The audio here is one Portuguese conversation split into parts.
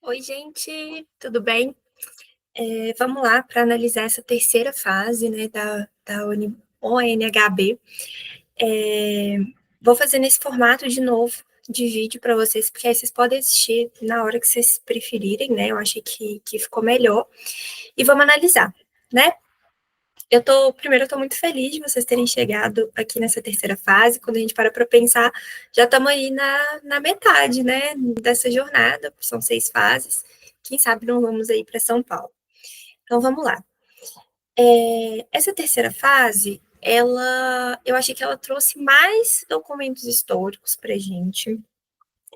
Oi, gente, tudo bem? Vamos lá para analisar essa terceira fase, né, da ONHB. É, Vou fazer nesse formato de novo, de vídeo para vocês, porque aí vocês podem assistir na hora que vocês preferirem, né? Eu achei que ficou melhor. E vamos analisar, né? Primeiro, eu tô muito feliz de vocês terem chegado aqui nessa terceira fase. Quando a gente para pensar, já estamos aí na metade, né, dessa jornada. São 6 fases. Quem sabe não vamos aí para São Paulo. Então, vamos lá. Essa terceira fase, eu achei que ela trouxe mais documentos históricos para a gente.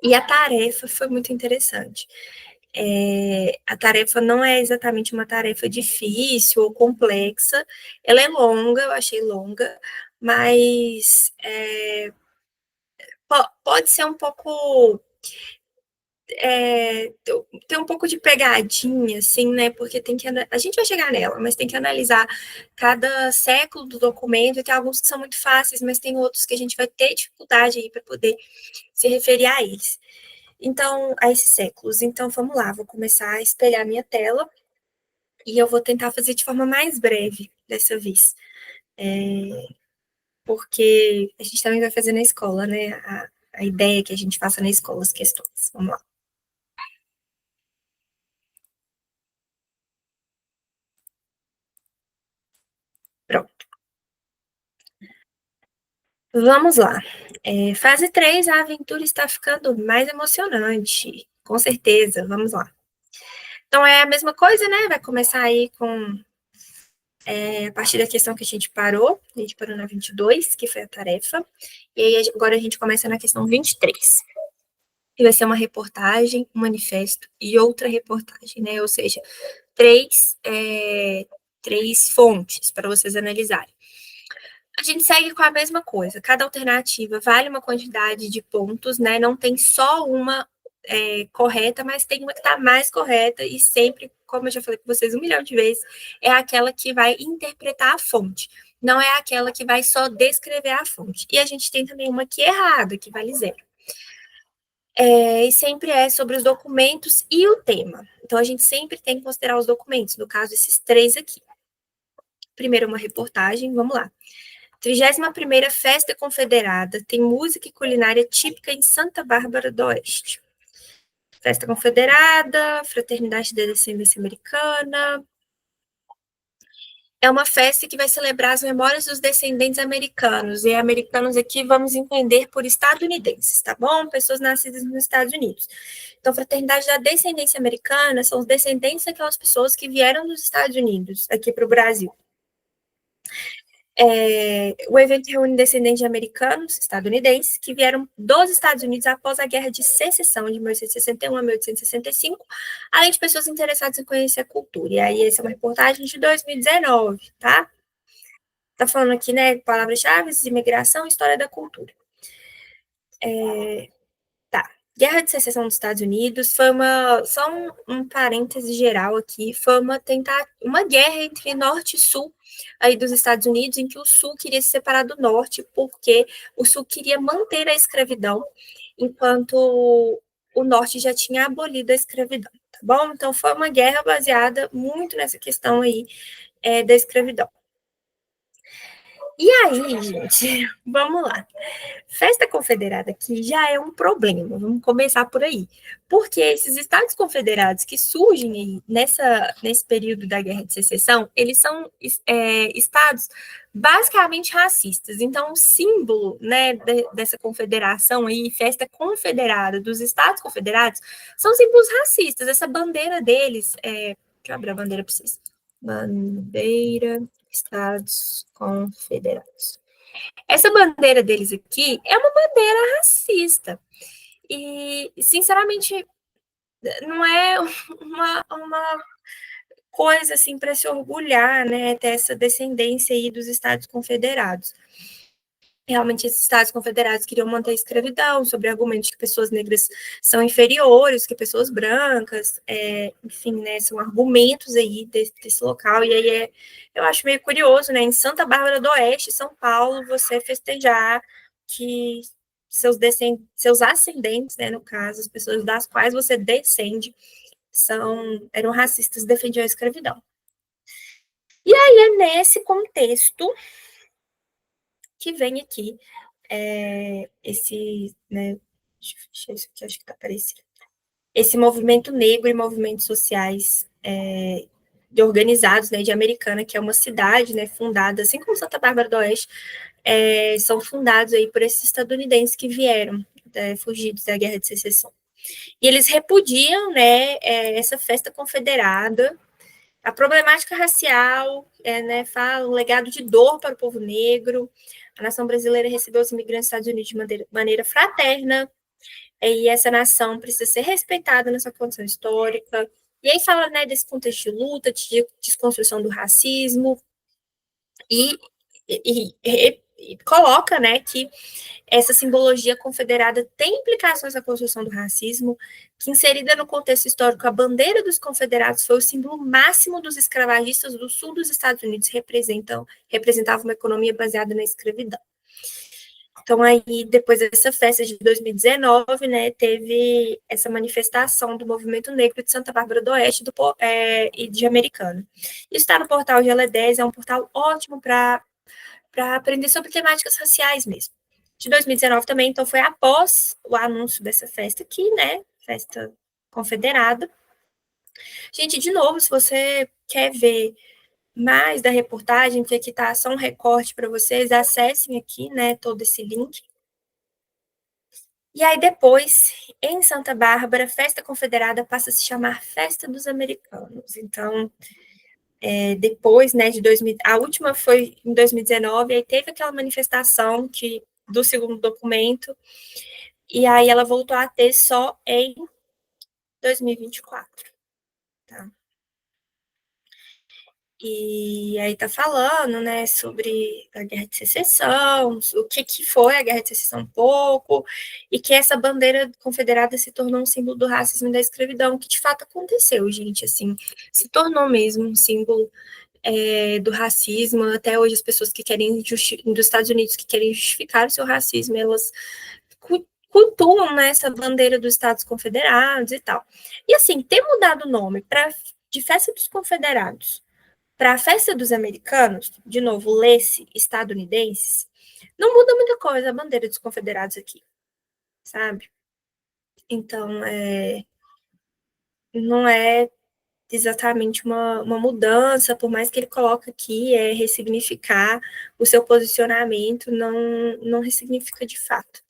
E a tarefa foi muito interessante. A tarefa não é exatamente uma tarefa difícil ou complexa, ela é longa, eu achei longa, mas pode ser um pouco. Tem um pouco de pegadinha, assim, né? Porque a gente vai chegar nela, mas tem que analisar cada século do documento, e tem alguns que são muito fáceis, mas tem outros que a gente vai ter dificuldade aí para poder se referir a eles. Então, a esses séculos. Então, vamos lá, vou começar a espelhar minha tela e eu vou tentar fazer de forma mais breve dessa vez, porque a gente também vai fazer na escola, né? A ideia é que a gente faça na escola as questões. Vamos lá. Pronto. Vamos lá. Fase 3, a aventura está ficando mais emocionante. Com certeza, vamos lá. Então é a mesma coisa, né? Vai começar aí com a partir da questão que a gente parou na 22, que foi a tarefa, e aí agora a gente começa na questão 23, que vai ser uma reportagem, um manifesto e outra reportagem, né? Ou seja, três fontes para vocês analisarem. A gente segue com a mesma coisa. Cada alternativa vale uma quantidade de pontos, né? Não tem só uma correta, mas tem uma que está mais correta e sempre, como eu já falei com vocês 1 milhão de vezes, é aquela que vai interpretar a fonte. Não é aquela que vai só descrever a fonte. E a gente tem também uma que é errada, que vale 0. E sempre é sobre os documentos e o tema. Então, a gente sempre tem que considerar os documentos, no caso, esses 3 aqui. Primeiro, uma reportagem, vamos lá. 31ª Festa Confederada tem música e culinária típica em Santa Bárbara do Oeste. Festa Confederada, Fraternidade da Descendência Americana. É uma festa que vai celebrar as memórias dos descendentes americanos. E americanos aqui vamos entender por estadunidenses, tá bom? Pessoas nascidas nos Estados Unidos. Então, Fraternidade da Descendência Americana são os descendentes daquelas pessoas que vieram dos Estados Unidos aqui para o Brasil. O evento reúne descendentes de americanos, estadunidenses, que vieram dos Estados Unidos após a Guerra de Secessão, de 1861 a 1865, além de pessoas interessadas em conhecer a cultura. E aí, essa é uma reportagem de 2019, tá? Tá falando aqui, né, palavras-chave, imigração e história da cultura. Tá. Guerra de Secessão dos Estados Unidos foi só um parêntese geral aqui, foi uma guerra entre Norte e Sul aí dos Estados Unidos, em que o Sul queria se separar do Norte, porque o Sul queria manter a escravidão, enquanto o Norte já tinha abolido a escravidão, tá bom? Então foi uma guerra baseada muito nessa questão aí da escravidão. E aí, gente, vamos lá. Festa confederada aqui já é um problema, vamos começar por aí. Porque esses estados confederados que surgem aí nesse período da Guerra de Secessão, eles são estados basicamente racistas. Então, o símbolo, né, dessa confederação aí, festa confederada dos estados confederados, são símbolos racistas. Essa bandeira deles, deixa eu abrir a bandeira para vocês. Bandeira Estados Confederados. Essa bandeira deles aqui é uma bandeira racista. E, sinceramente, não é uma coisa assim para se orgulhar, né, ter essa descendência aí dos Estados Confederados. Realmente, esses Estados Confederados queriam manter a escravidão, sobre argumentos que pessoas negras são inferiores que pessoas brancas, enfim, né, são argumentos aí desse local, e aí eu acho meio curioso, né, em Santa Bárbara do Oeste, São Paulo, você festejar que seus ascendentes, né, no caso, as pessoas das quais você descende, eram racistas, defendiam a escravidão. E aí é nesse contexto que vem aqui esse, né, deixa eu aqui, acho que tá aparecendo, esse movimento negro e movimentos sociais de organizados, né, de Americana, que é uma cidade, né, fundada, assim como Santa Bárbara do Oeste, são fundados aí por esses estadunidenses que vieram, fugidos da Guerra de Secessão. E eles repudiam, né, essa festa confederada, a problemática racial, né, fala um legado de dor para o povo negro. A nação brasileira recebeu os imigrantes dos Estados Unidos de maneira fraterna, e essa nação precisa ser respeitada nessa condição histórica. E aí fala, né, desse contexto de luta, de desconstrução do racismo, e, e coloca, né, que essa simbologia confederada tem implicações na construção do racismo, que inserida no contexto histórico, a bandeira dos confederados foi o símbolo máximo dos escravagistas do sul dos Estados Unidos, representava uma economia baseada na escravidão. Então, aí, depois dessa festa de 2019, né, teve essa manifestação do movimento negro de Santa Bárbara do Oeste e de Americana. Isso está no portal GL10, é um portal ótimo para aprender sobre temáticas raciais mesmo. De 2019 também, então foi após o anúncio dessa festa aqui, né, festa confederada. Gente, de novo, se você quer ver mais da reportagem, que aqui tá só um recorte para vocês, acessem aqui, né, todo esse link. E aí depois, em Santa Bárbara, a Festa Confederada passa a se chamar Festa dos Americanos. Então, depois, né, de 2000, a última foi em 2019, aí teve aquela manifestação do segundo documento, e aí ela voltou a ter só em 2024, tá? E aí tá falando, né, sobre a Guerra de Secessão, o que foi a Guerra de Secessão um pouco, e que essa bandeira confederada se tornou um símbolo do racismo e da escravidão, que de fato aconteceu, gente, assim, se tornou mesmo um símbolo do racismo. Até hoje as pessoas que querem dos Estados Unidos que querem justificar o seu racismo, elas cultuam, né, essa bandeira dos Estados Confederados e tal. E assim, ter mudado o nome de Festa dos Confederados para a Festa dos Americanos, de novo, lê-se estadunidenses, não muda muita coisa a bandeira dos confederados aqui, sabe? Então, não é exatamente uma mudança, por mais que ele coloque aqui, ressignificar o seu posicionamento, não ressignifica de fato.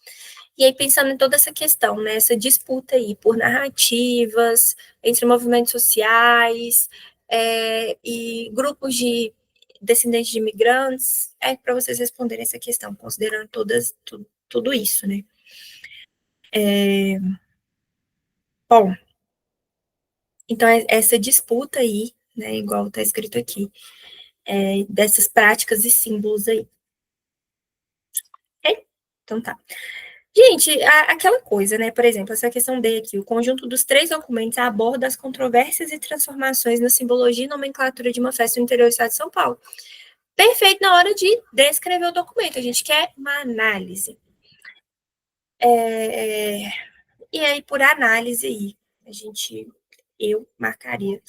E aí, pensando em toda essa questão, né, essa disputa aí por narrativas entre movimentos sociais e grupos de descendentes de imigrantes, para vocês responderem essa questão, considerando tudo isso, né. Bom, então, essa disputa aí, né, igual está escrito aqui, dessas práticas e símbolos aí. Ok? Então tá. Gente, aquela coisa, né? Por exemplo, essa questão D aqui, o conjunto dos 3 documentos aborda as controvérsias e transformações na simbologia e nomenclatura de uma festa no interior do estado de São Paulo. Perfeito na hora de descrever o documento, a gente quer uma análise. E aí, por análise aí, eu marcaria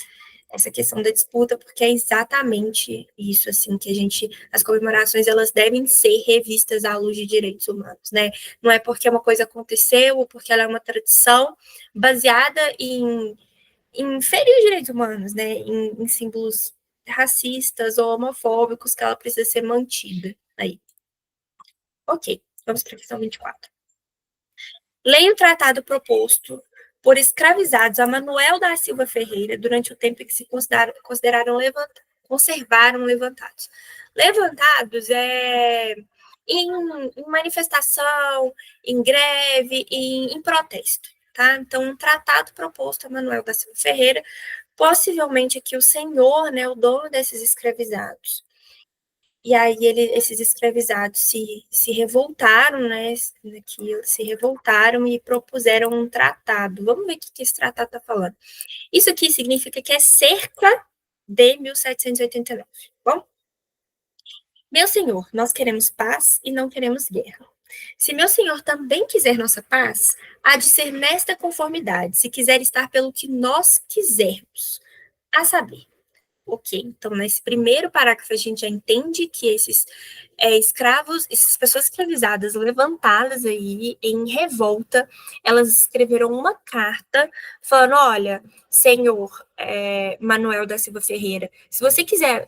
essa questão da disputa, porque é exatamente isso, assim, que as comemorações, elas devem ser revistas à luz de direitos humanos, né? Não é porque uma coisa aconteceu ou porque ela é uma tradição baseada em ferir os direitos humanos, né? Em símbolos racistas ou homofóbicos que ela precisa ser mantida aí. Ok, vamos para a questão 24. Leia o tratado proposto por escravizados a Manuel da Silva Ferreira durante o tempo em que se conservaram levantados. Levantados em manifestação, em greve, em protesto. Tá? Então, um tratado proposto a Manuel da Silva Ferreira, possivelmente aqui o senhor, né, o dono desses escravizados. E aí esses escravizados se revoltaram, né? Se revoltaram e propuseram um tratado. Vamos ver o que esse tratado está falando. Isso aqui significa que é cerca de 1789. Bom, meu senhor, nós queremos paz e não queremos guerra. Se meu senhor também quiser nossa paz, há de ser nesta conformidade, se quiser estar pelo que nós quisermos. A saber, ok, então nesse primeiro parágrafo a gente já entende que esses escravos, essas pessoas escravizadas levantadas aí em revolta, elas escreveram uma carta falando, olha, senhor Manuel da Silva Ferreira, se você quiser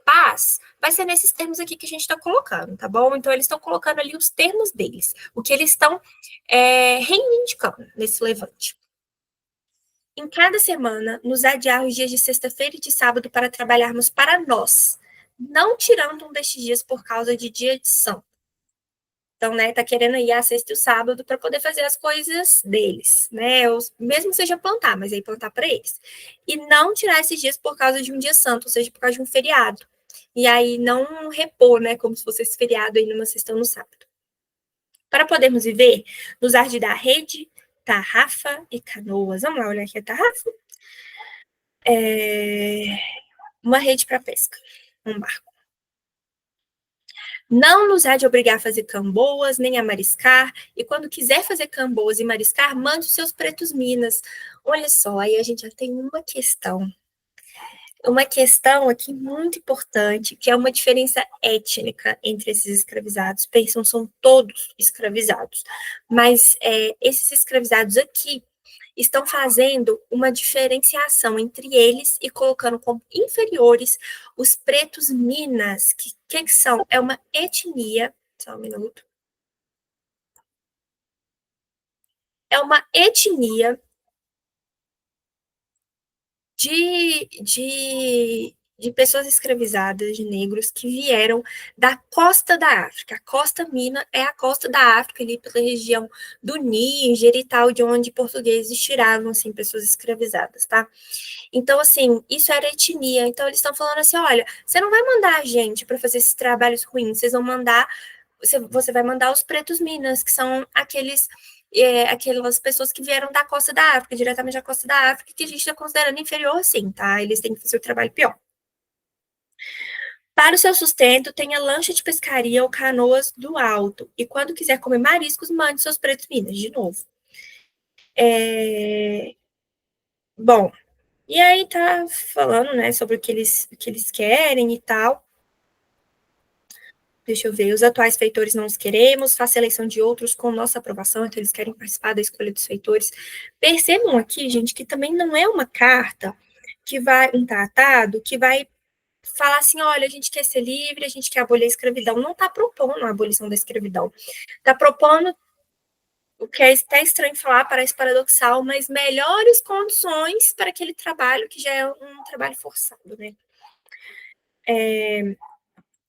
paz, vai ser nesses termos aqui que a gente está colocando, tá bom? Então eles estão colocando ali os termos deles, o que eles estão reivindicando nesse levante. Em cada semana, nos adiar os dias de sexta-feira e de sábado para trabalharmos para nós, não tirando um destes dias por causa de dia de São. Então, né, tá querendo ir a sexta e o sábado para poder fazer as coisas deles, né? Ou, mesmo que seja plantar, mas aí plantar para eles. E não tirar esses dias por causa de um dia santo, ou seja, por causa de um feriado. E aí não repor, né, como se fosse esse feriado aí numa sexta ou no sábado. Para podermos viver, nos arde da rede, tarrafa e canoas. Vamos lá olhar aqui a tarrafa? Uma rede para pesca, um barco. Não nos há de obrigar a fazer camboas, nem a mariscar, e quando quiser fazer camboas e mariscar, mande os seus pretos minas. Olha só, aí a gente já tem uma questão aqui muito importante, que é uma diferença étnica entre esses escravizados. Pensam, são todos escravizados, mas esses escravizados aqui estão fazendo uma diferenciação entre eles e colocando como inferiores os pretos minas, que são? É uma etnia, só um minuto, é uma etnia de pessoas escravizadas, de negros, que vieram da costa da África. A costa Mina é a costa da África, ali pela região do Níger e tal, de onde portugueses tiravam, assim, pessoas escravizadas, tá? Então, assim, isso era etnia. Então, eles estão falando assim: olha, você não vai mandar a gente para fazer esses trabalhos ruins, vocês vão mandar, você vai mandar os pretos Minas, que são aquelas pessoas que vieram da costa da África, diretamente da costa da África, que a gente está considerando inferior, sim, tá? Eles têm que fazer o trabalho pior. Para o seu sustento, tenha lancha de pescaria ou canoas do alto. E quando quiser comer mariscos, mande seus pretos Minas, de novo. Bom, e aí tá falando, né, sobre o que eles querem e tal. Deixa eu ver. Os atuais feitores não os queremos, faça eleição de outros com nossa aprovação, então eles querem participar da escolha dos feitores. Percebam aqui, gente, que também não é uma carta que vai, um tratado que vai falar assim: olha, a gente quer ser livre, a gente quer abolir a escravidão. Não está propondo a abolição da escravidão. Está propondo, o que é até estranho falar, parece paradoxal, mas melhores condições para aquele trabalho que já é um trabalho forçado, né?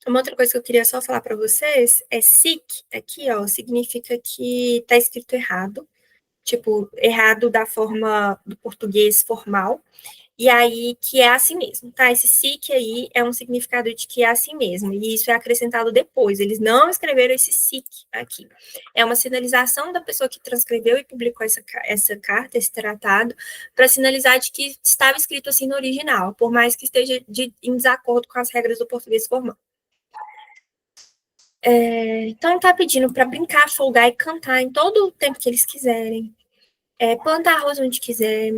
Uma outra coisa que eu queria só falar para vocês é SIC, aqui, ó, significa que está escrito errado, tipo, errado da forma do português formal, e aí que é assim mesmo, tá? Esse SIC aí é um significado de que é assim mesmo, e isso é acrescentado depois, eles não escreveram esse SIC aqui. É uma sinalização da pessoa que transcreveu e publicou essa carta, esse tratado, para sinalizar de que estava escrito assim no original, por mais que esteja em desacordo com as regras do português formal. Então, tá pedindo para brincar, folgar e cantar em todo o tempo que eles quiserem, plantar arroz onde quiser,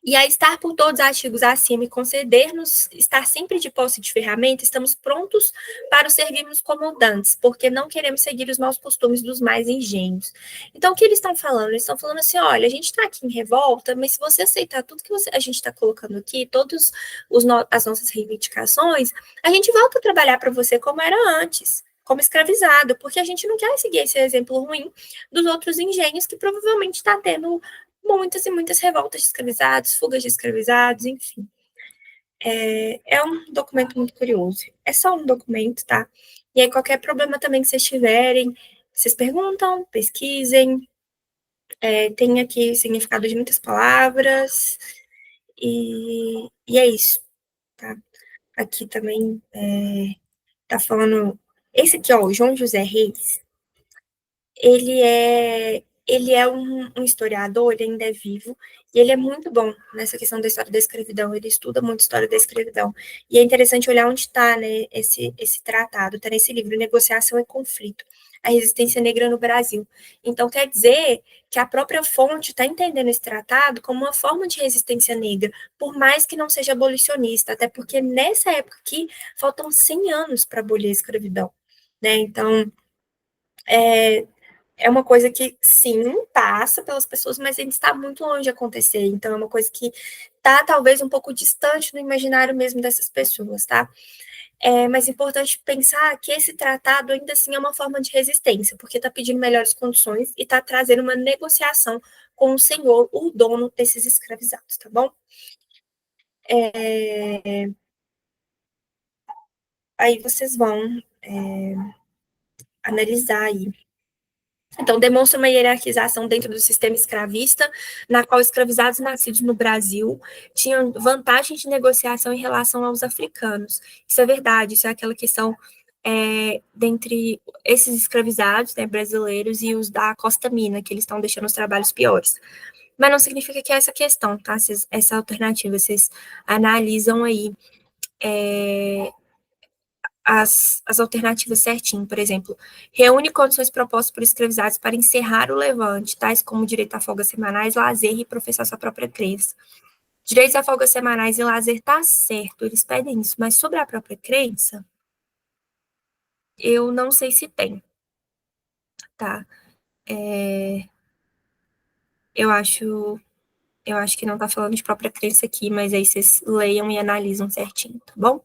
e a estar por todos os artigos acima e conceder-nos estar sempre de posse de ferramenta, estamos prontos para os servirmos como dantes, porque não queremos seguir os maus costumes dos mais engenhos. Então, o que eles estão falando? Eles estão falando assim: olha, a gente está aqui em revolta, mas se você aceitar tudo que a gente está colocando aqui, todas as nossas reivindicações, a gente volta a trabalhar para você como era antes, como escravizado, porque a gente não quer seguir esse exemplo ruim dos outros engenhos que provavelmente está tendo muitas e muitas revoltas de escravizados, fugas de escravizados, enfim. É um documento muito curioso. É só um documento, tá? E aí, qualquer problema também que vocês tiverem, vocês perguntam, pesquisem. Tem aqui significado de muitas palavras. E é isso, tá? Aqui também tá falando. Esse aqui, ó, o João José Reis, ele é um historiador, ele ainda é vivo, e ele é muito bom nessa questão da história da escravidão, ele estuda muito a história da escravidão. E é interessante olhar onde está, né, esse tratado, está nesse livro, Negociação e Conflito. a resistência negra no Brasil. Então, quer dizer que a própria fonte está entendendo esse tratado como uma forma de resistência negra, por mais que não seja abolicionista, até porque nessa época aqui faltam 100 anos para abolir a escravidão. Né? Então, é uma coisa que, sim, passa pelas pessoas, mas ainda está muito longe de acontecer. Então, é uma coisa que está, talvez, um pouco distante do imaginário mesmo dessas pessoas, tá? Mas é importante pensar que esse tratado, ainda assim, é uma forma de resistência, porque está pedindo melhores condições e está trazendo uma negociação com o senhor, o dono desses escravizados, tá bom? Aí vocês vão analisar aí. Então, demonstra uma hierarquização dentro do sistema escravista, na qual escravizados nascidos no Brasil tinham vantagem de negociação em relação aos africanos. Isso é verdade, isso é aquela questão dentre esses escravizados, né, brasileiros e os da Costa Mina, que eles estão deixando os trabalhos piores. Mas não significa que é essa questão, tá? Essa alternativa, vocês analisam aí as alternativas certinho, por exemplo, reúne condições propostas por escravizados para encerrar o levante, tais como direito a folgas semanais, lazer e professar sua própria crença. Direitos a folgas semanais e lazer tá certo, eles pedem isso, mas sobre a própria crença, eu não sei se tem, tá? Eu acho, eu acho que não tá falando de própria crença aqui, mas aí vocês leiam e analisam certinho, tá bom?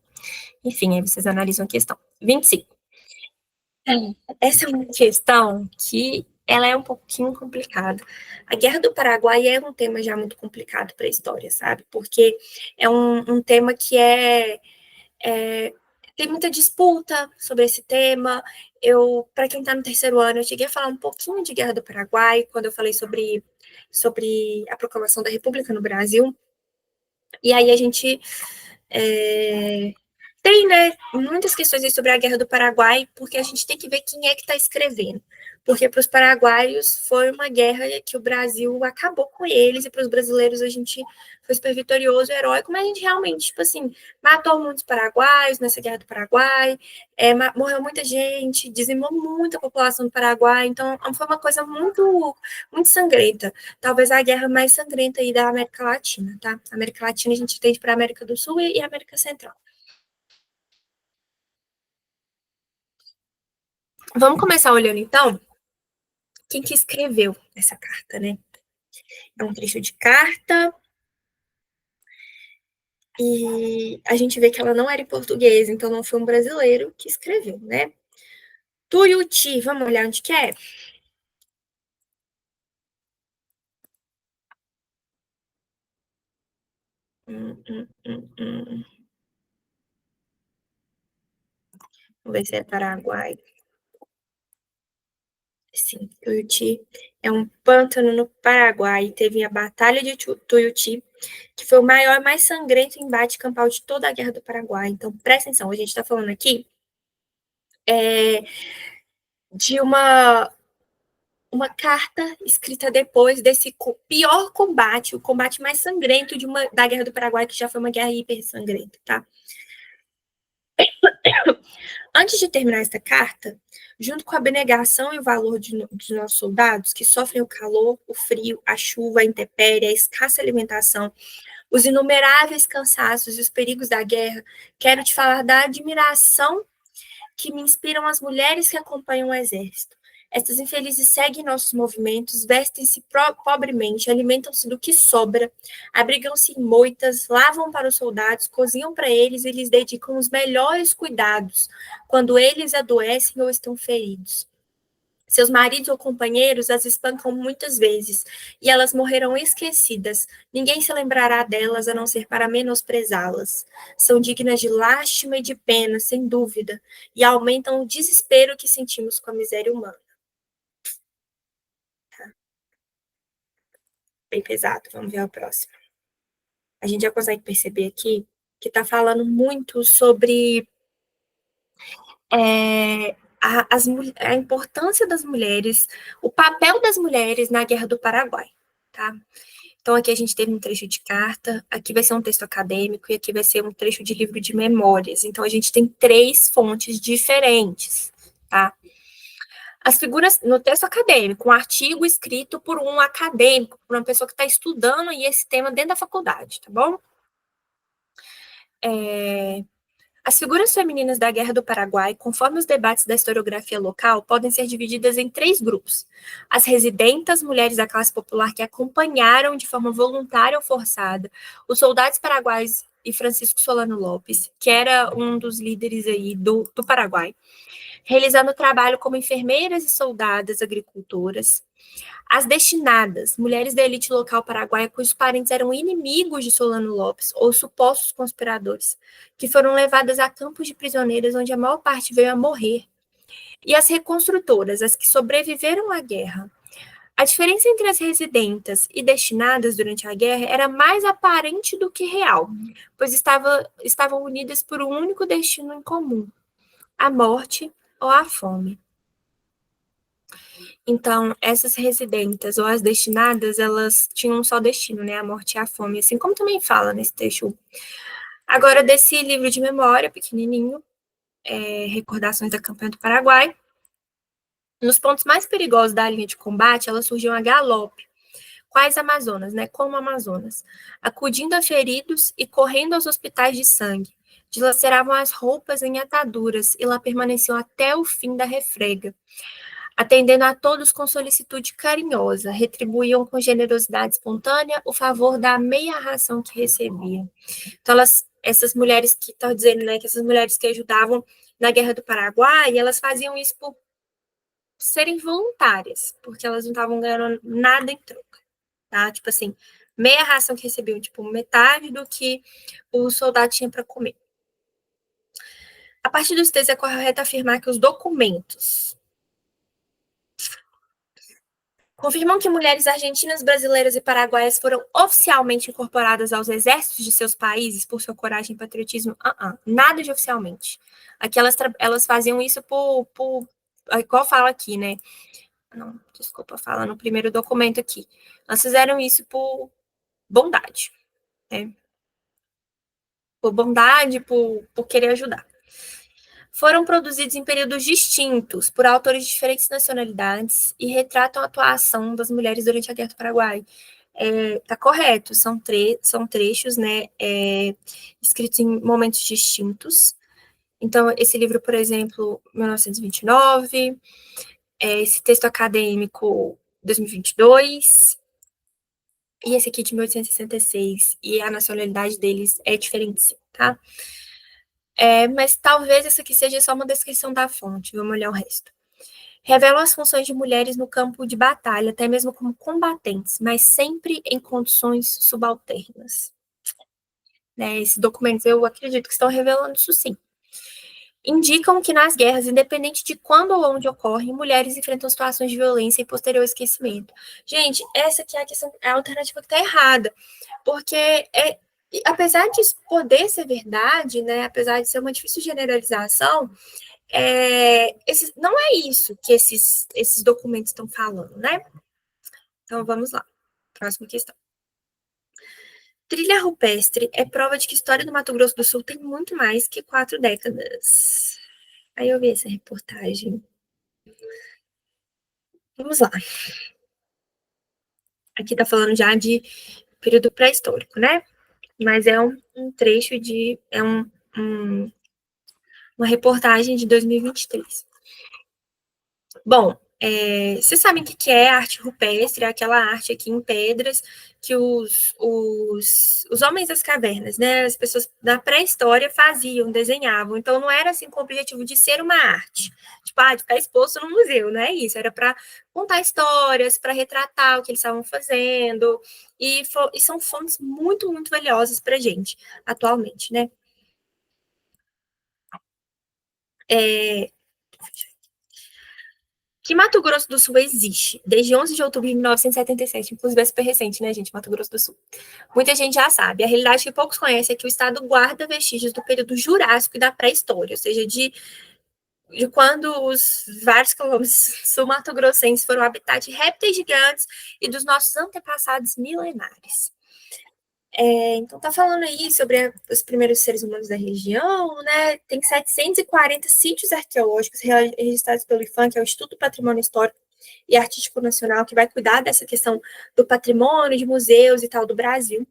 Enfim, aí vocês analisam a questão. 25. Essa é uma questão que ela é um pouquinho complicada. A Guerra do Paraguai é um tema já muito complicado para a história, sabe? Porque é um tema que tem muita disputa sobre esse tema. Para quem está no terceiro ano, eu cheguei a falar um pouquinho de Guerra do Paraguai quando eu falei sobre a proclamação da República no Brasil. E aí a gente tem, né, muitas questões aí sobre a Guerra do Paraguai, porque a gente tem que ver quem é que está escrevendo. Porque para os paraguaios foi uma guerra que o Brasil acabou com eles, e para os brasileiros a gente foi super vitorioso, heróico, mas a gente realmente, tipo assim, matou muitos paraguaios nessa Guerra do Paraguai, morreu muita gente, dizimou muita população do Paraguai, então foi uma coisa muito, muito sangrenta. Talvez a guerra mais sangrenta aí da América Latina, tá? A América Latina a gente entende para a América do Sul e América Central. Vamos começar olhando, então, quem que escreveu essa carta, né? É um trecho de carta e a gente vê que ela não era em português, então não foi um brasileiro que escreveu, né? Tuiuti, vamos olhar onde que é? Hum, hum, hum, hum. Vamos ver se é Paraguai. Sim, Tuiuti é um pântano no Paraguai. Teve a Batalha de Tuiuti, que foi o maior e mais sangrento embate campal de toda a Guerra do Paraguai. Então, presta atenção, a gente está falando aqui de uma carta escrita depois desse pior combate, o combate mais sangrento da Guerra do Paraguai, que já foi uma guerra hiper sangrenta, tá? Antes de terminar esta carta, junto com a abnegação e o valor dos nossos soldados, que sofrem o calor, o frio, a chuva, a intempérie, a escassa alimentação, os inumeráveis cansaços e os perigos da guerra, quero te falar da admiração que me inspiram as mulheres que acompanham o exército. Estas infelizes seguem nossos movimentos, vestem-se pobremente, alimentam-se do que sobra, abrigam-se em moitas, lavam para os soldados, cozinham para eles e lhes dedicam os melhores cuidados quando eles adoecem ou estão feridos. Seus maridos ou companheiros as espancam muitas vezes, e elas morrerão esquecidas. Ninguém se lembrará delas a não ser para menosprezá-las. São dignas de lástima e de pena, sem dúvida, e aumentam o desespero que sentimos com a miséria humana. Tá? Bem pesado. Vamos ver a próxima. A gente já consegue perceber aqui que está falando muito sobre a importância das mulheres, o papel das mulheres na Guerra do Paraguai. Tá? Então, aqui a gente teve um trecho de carta, aqui vai ser um texto acadêmico e aqui vai ser um trecho de livro de memórias. Então, a gente tem três fontes diferentes, tá? As figuras no texto acadêmico, um artigo escrito por um acadêmico, por uma pessoa que está estudando aí esse tema dentro da faculdade, tá bom? As figuras femininas da Guerra do Paraguai, conforme os debates da historiografia local, podem ser divididas em três grupos. As residentas, mulheres da classe popular que acompanharam de forma voluntária ou forçada os soldados paraguaios e Francisco Solano Lopes, que era um dos líderes aí do Paraguai, realizando trabalho como enfermeiras e soldadas agricultoras. As destinadas, mulheres da elite local paraguaia cujos parentes eram inimigos de Solano Lopes ou supostos conspiradores, que foram levadas a campos de prisioneiras onde a maior parte veio a morrer. E as reconstrutoras, as que sobreviveram à guerra. A diferença entre as residentas e destinadas durante a guerra era mais aparente do que real, pois estavam unidas por um único destino em comum: a morte ou a fome. Então, essas residentas ou as destinadas, elas tinham um só destino, né? A morte e a fome, assim como também fala nesse texto. Agora, desse livro de memória, pequenininho, Recordações da Campanha do Paraguai, nos pontos mais perigosos da linha de combate, elas surgiam a galope. Quais Amazonas, né? Como Amazonas, acudindo a feridos e correndo aos hospitais de sangue. Dilaceravam as roupas em ataduras e lá permaneciam até o fim da refrega. Atendendo a todos com solicitude carinhosa, retribuíam com generosidade espontânea o favor da meia ração que recebiam. Então, essas mulheres que estão dizendo, né, que essas mulheres que ajudavam na Guerra do Paraguai, elas faziam isso por serem voluntárias, porque elas não estavam ganhando nada em troca, tá? Tipo assim, meia ração que recebiam, tipo, metade do que o soldado tinha para comer. A partir dos textos é correto afirmar que os documentos confirmam que mulheres argentinas, brasileiras e paraguaias foram oficialmente incorporadas aos exércitos de seus países por sua coragem e patriotismo? Nada de oficialmente. Aqui elas faziam isso igual fala aqui, né? Não, desculpa, fala no primeiro documento aqui. Elas fizeram isso por bondade, né? Por bondade, por querer ajudar. Foram produzidos em períodos distintos por autores de diferentes nacionalidades e retratam a atuação das mulheres durante a Guerra do Paraguai. Tá correto, são trechos, né, escritos em momentos distintos. Então, esse livro, por exemplo, 1929, esse texto acadêmico, 2022, e esse aqui de 1866, e a nacionalidade deles é diferente, sim, tá? Mas talvez essa aqui seja só uma descrição da fonte, vamos olhar o resto. Revelam as funções de mulheres no campo de batalha, até mesmo como combatentes, mas sempre em condições subalternas. Né, esses documentos, eu acredito que estão revelando isso sim. Indicam que nas guerras, independente de quando ou onde ocorrem, mulheres enfrentam situações de violência e posterior esquecimento. Gente, essa aqui é a questão, é a alternativa que está errada, porque apesar de poder ser verdade, né, apesar de ser uma difícil generalização, não é isso que esses documentos estão falando, né? Então, vamos lá. Próxima questão. Trilha rupestre é prova de que a história do Mato Grosso do Sul tem muito mais que 4 décadas. Aí eu vi essa reportagem. Vamos lá. Aqui tá falando já de período pré-histórico, né? Mas é um trecho de. Uma reportagem de 2023. Bom, vocês sabem o que é arte rupestre? É aquela arte aqui em pedras que os homens das cavernas, né, as pessoas da pré-história faziam, desenhavam. Então, não era assim com o objetivo de ser uma arte, tipo, de ficar exposto no museu, não é isso. Era para contar histórias, para retratar o que eles estavam fazendo. E são fontes muito, muito valiosas para a gente, atualmente, né? É, que Mato Grosso do Sul existe desde 11 de outubro de 1977, inclusive é super recente, né, gente, Mato Grosso do Sul. Muita gente já sabe. A realidade que poucos conhecem é que o estado guarda vestígios do período Jurássico e da pré-história, ou seja, de quando os vários quilômetros sul-mato-grossenses foram habitados de répteis gigantes e dos nossos antepassados milenares. Então, tá falando aí sobre os primeiros seres humanos da região, né? Tem 740 sítios arqueológicos registrados pelo IFAM, que é o Instituto do Patrimônio Histórico e Artístico Nacional, que vai cuidar dessa questão do patrimônio, de museus e tal do Brasil.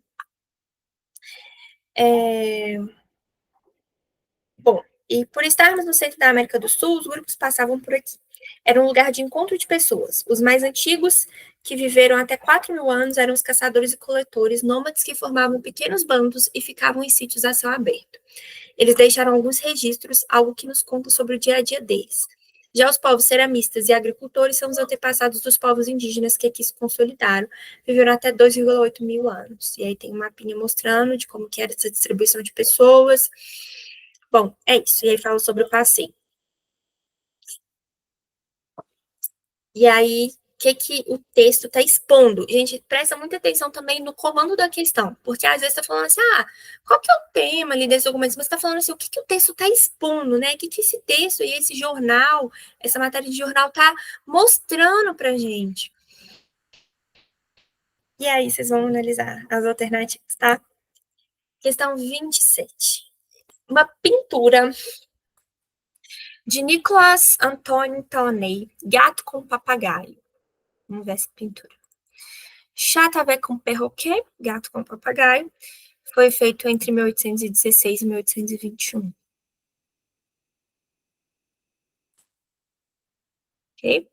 Bom, e por estarmos no centro da América do Sul, os grupos passavam por aqui. Era um lugar de encontro de pessoas. Os mais antigos, que viveram até 4.000 anos, eram os caçadores e coletores, nômades que formavam pequenos bandos e ficavam em sítios a céu aberto. Eles deixaram alguns registros, algo que nos conta sobre o dia a dia deles. Já os povos ceramistas e agricultores são os antepassados dos povos indígenas que aqui se consolidaram, viveram até 2,8 mil anos. E aí tem um mapinha mostrando de como que era essa distribuição de pessoas. Bom, é isso. E aí fala sobre o passeio. E aí, o que, que o texto está expondo? Gente, presta muita atenção também no comando da questão, porque às vezes está falando assim, qual que é o tema ali desse documento? Mas está falando assim, o que, que o texto está expondo, né? O que, que esse texto e esse jornal, essa matéria de jornal está mostrando para gente? E aí, vocês vão analisar as alternativas, tá? Questão 27. Uma pintura de Nicolas Antoine Taunay, Gato com Papagaio. Vamos ver essa pintura. Chato avec um perroquet, Gato com Papagaio, foi feito entre 1816 e 1821. Ok?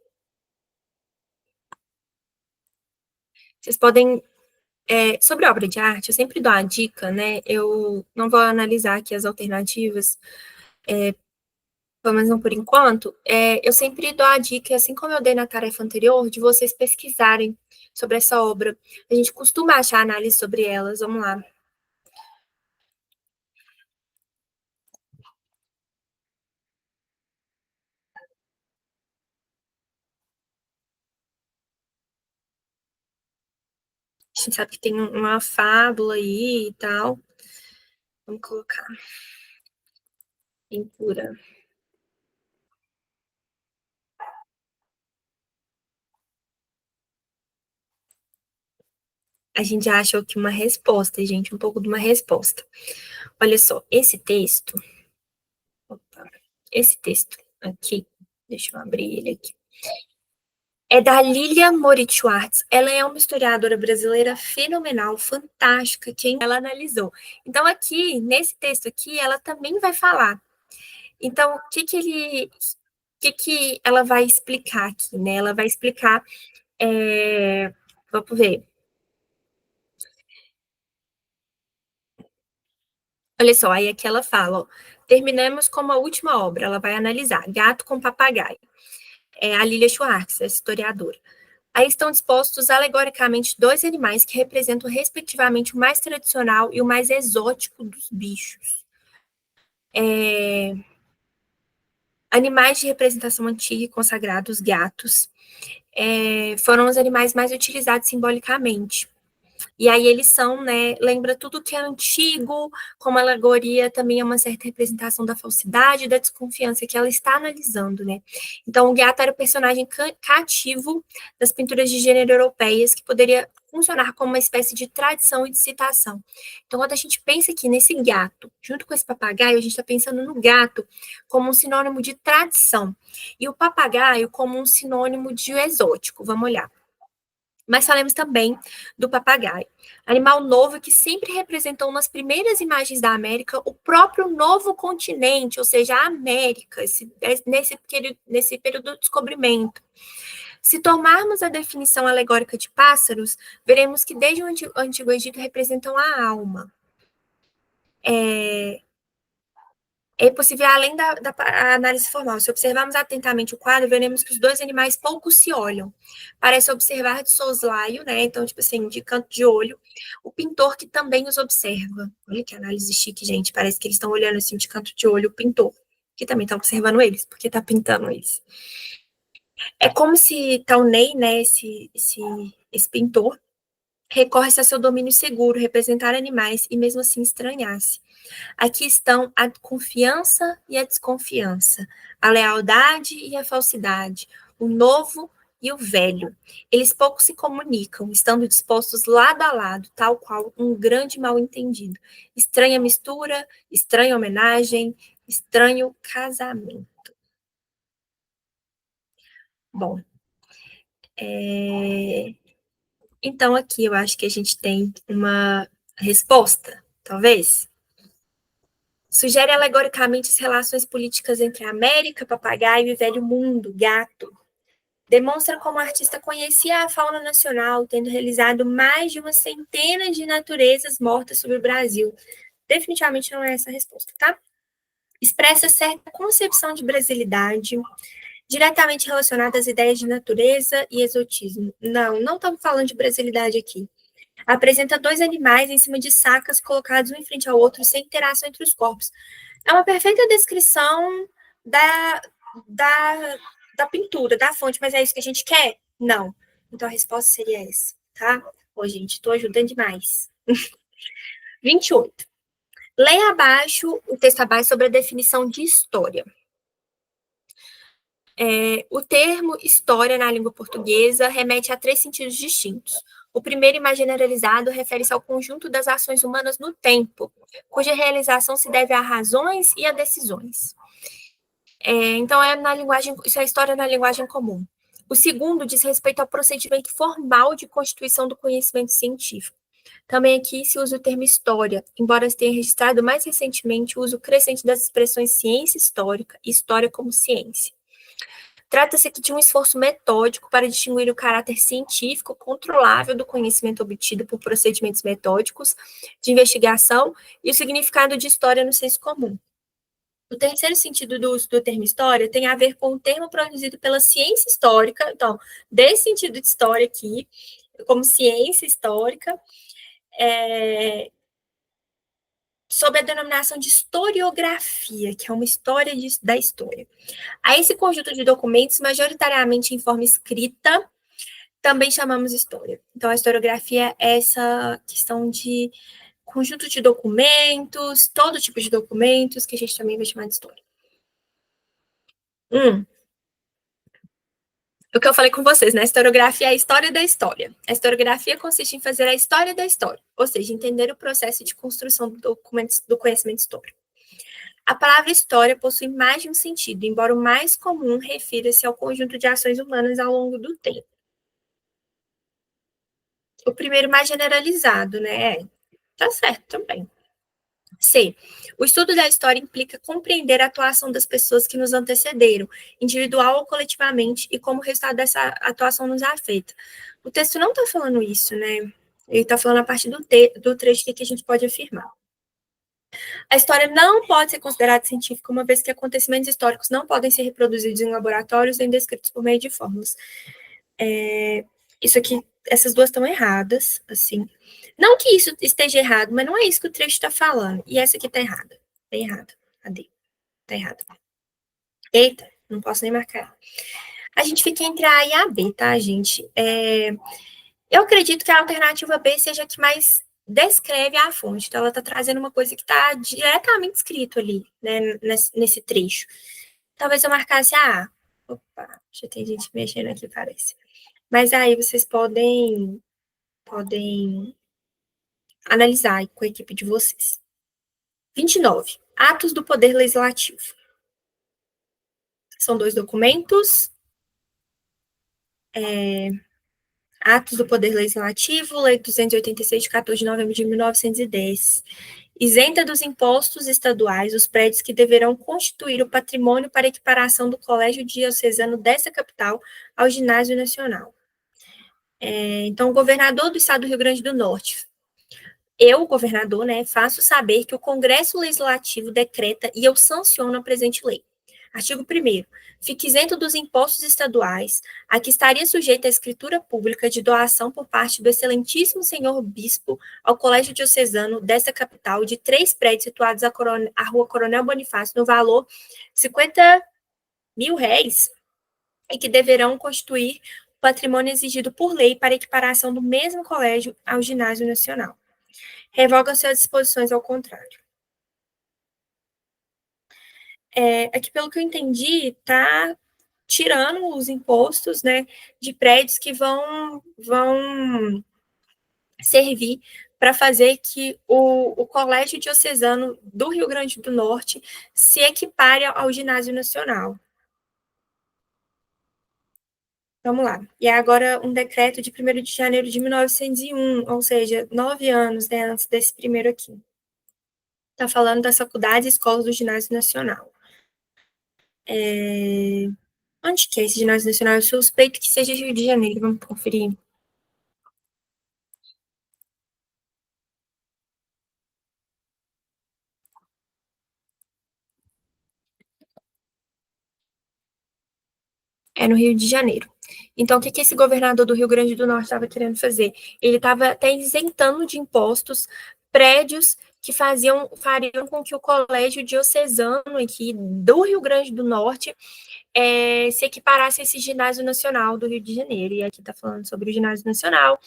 Vocês podem. Sobre obra de arte, eu sempre dou a dica, né? Eu não vou analisar aqui as alternativas, pelo menos não por enquanto. Eu sempre dou a dica, assim como eu dei na tarefa anterior, de vocês pesquisarem sobre essa obra. A gente costuma achar análise sobre elas. Vamos lá. A gente sabe que tem uma fábula aí e tal. Vamos colocar pintura. A gente já achou aqui uma resposta, gente, um pouco de uma resposta. Olha só, opa, esse texto aqui, deixa eu abrir ele aqui, é da Lilia Moritz Schwartz. Ela é uma historiadora brasileira fenomenal, fantástica, quem ela analisou. Então, aqui, nesse texto aqui, ela também vai falar. Então, o que ela vai explicar aqui, né? Ela vai explicar, vamos ver. Olha só, aí aqui ela fala, ó, terminamos com uma última obra, ela vai analisar, Gato com Papagaio. A Lilia Schwartz, essa historiadora. Aí estão dispostos alegoricamente dois animais que representam respectivamente o mais tradicional e o mais exótico dos bichos. Animais de representação antiga e consagrados, gatos, foram os animais mais utilizados simbolicamente. E aí eles são, né, lembra tudo que é antigo, como alegoria também é uma certa representação da falsidade e da desconfiança que ela está analisando, né? Então o gato era o personagem cativo das pinturas de gênero europeias que poderia funcionar como uma espécie de tradição e de citação. Então quando a gente pensa aqui nesse gato, junto com esse papagaio, a gente está pensando no gato como um sinônimo de tradição e o papagaio como um sinônimo de exótico. Vamos olhar. Mas falamos também do papagaio, animal novo que sempre representou nas primeiras imagens da América o próprio novo continente, ou seja, a América, nesse período do descobrimento. Se tomarmos a definição alegórica de pássaros, veremos que desde o Antigo Egito representam a alma. É possível, além da análise formal, se observarmos atentamente o quadro, veremos que os dois animais pouco se olham. Parece observar de soslaio, né? Então, tipo assim, de canto de olho, o pintor que também os observa. Olha que análise chique, gente. Parece que eles estão olhando assim de canto de olho o pintor, que também está observando eles, porque está pintando eles. É como se Taunay, né, esse pintor, recorre a seu domínio seguro, representar animais e mesmo assim estranhasse. Aqui estão a confiança e a desconfiança, a lealdade e a falsidade, o novo e o velho. Eles pouco se comunicam, estando dispostos lado a lado, tal qual um grande mal-entendido. Estranha mistura, estranha homenagem, estranho casamento. Bom, então aqui eu acho que a gente tem uma resposta, talvez. Sugere alegoricamente as relações políticas entre a América, papagaio e velho mundo, gato. Demonstra como o artista conhecia a fauna nacional, tendo realizado mais de uma centena de naturezas mortas sobre o Brasil. Definitivamente não é essa a resposta, tá? Expressa certa concepção de brasilidade, diretamente relacionada às ideias de natureza e exotismo. Não, não estamos falando de brasilidade aqui. Apresenta dois animais em cima de sacas colocados um em frente ao outro, sem interação entre os corpos. É uma perfeita descrição da, da, da pintura, da fonte, mas é isso que a gente quer? Não. Então a resposta seria essa, tá? Ô, gente, estou ajudando demais. 28. Leia abaixo, o texto abaixo sobre a definição de história. O termo história na língua portuguesa remete a três sentidos distintos. O primeiro e mais generalizado refere-se ao conjunto das ações humanas no tempo, cuja realização se deve a razões e a decisões. Então, isso é história na linguagem comum. O segundo diz respeito ao procedimento formal de constituição do conhecimento científico. Também aqui se usa o termo história, embora se tenha registrado mais recentemente o uso crescente das expressões ciência histórica e história como ciência. Trata-se aqui de um esforço metódico para distinguir o caráter científico controlável do conhecimento obtido por procedimentos metódicos de investigação e o significado de história no senso comum. O terceiro sentido do uso do termo história tem a ver com o termo produzido pela ciência histórica, então, desse sentido de história aqui, como ciência histórica, sob a denominação de historiografia, que é uma história da história. A esse conjunto de documentos, majoritariamente em forma escrita, também chamamos história. Então, a historiografia é essa questão de conjunto de documentos, todo tipo de documentos, que a gente também vai chamar de história. O que eu falei com vocês, né? A historiografia é a história da história. A historiografia consiste em fazer a história da história, ou seja, entender o processo de construção do conhecimento histórico. A palavra história possui mais de um sentido, embora o mais comum refira-se ao conjunto de ações humanas ao longo do tempo. O primeiro mais generalizado, né? Tá certo também. C. O estudo da história implica compreender a atuação das pessoas que nos antecederam, individual ou coletivamente, e como o resultado dessa atuação nos afeta. O texto não está falando isso, né? Ele está falando a partir do trecho que a gente pode afirmar. A história não pode ser considerada científica, uma vez que acontecimentos históricos não podem ser reproduzidos em laboratórios nem descritos por meio de fórmulas. Isso aqui, essas duas estão erradas, assim. Não que isso esteja errado, mas não é isso que o trecho está falando. E essa aqui está errada. Bem errada. Cadê? Está errada. Eita, não posso nem marcar. A gente fica entre a A e a B, tá, gente? Eu acredito que a alternativa B seja a que mais descreve a fonte. Então, ela está trazendo uma coisa que está diretamente escrito ali, né, nesse trecho. Talvez eu marcasse a A. Opa, já tem gente mexendo aqui, parece. Mas aí vocês podem analisar com a equipe de vocês. 29. Atos do Poder Legislativo. São dois documentos. Atos do Poder Legislativo, Lei 286, de 14 de novembro de 1910. Isenta dos impostos estaduais os prédios que deverão constituir o patrimônio para equiparação do Colégio Diocesano desta capital ao Ginásio Nacional. Então, o governador do estado do Rio Grande do Norte, eu, governador, né, faço saber que o Congresso Legislativo decreta e eu sanciono a presente lei. Artigo 1º. Fique isento dos impostos estaduais, a que estaria sujeita a escritura pública de doação por parte do excelentíssimo senhor bispo ao Colégio Diocesano desta capital de 3 prédios situados à rua Coronel Bonifácio, no valor de 50 mil réis, e que deverão constituir o patrimônio exigido por lei para equiparação do mesmo colégio ao Ginásio Nacional. Revogam-se as disposições ao contrário. Aqui, pelo que eu entendi, tá tirando os impostos, né, de prédios que vão servir para fazer que o Colégio Diocesano do Rio Grande do Norte se equipare ao Ginásio Nacional. Vamos lá. E é agora um decreto de 1º de janeiro de 1901, ou seja, 9 anos, né, antes desse primeiro aqui. Está falando das faculdades e escolas do Ginásio Nacional. Onde que é esse Ginásio Nacional? Eu suspeito que seja Rio de Janeiro, vamos conferir. É no Rio de Janeiro. Então, o que esse governador do Rio Grande do Norte estava querendo fazer? Ele estava até isentando de impostos prédios que fariam com que o colégio diocesano aqui do Rio Grande do Norte se equiparasse a esse ginásio nacional do Rio de Janeiro. E aqui está falando sobre o ginásio nacional.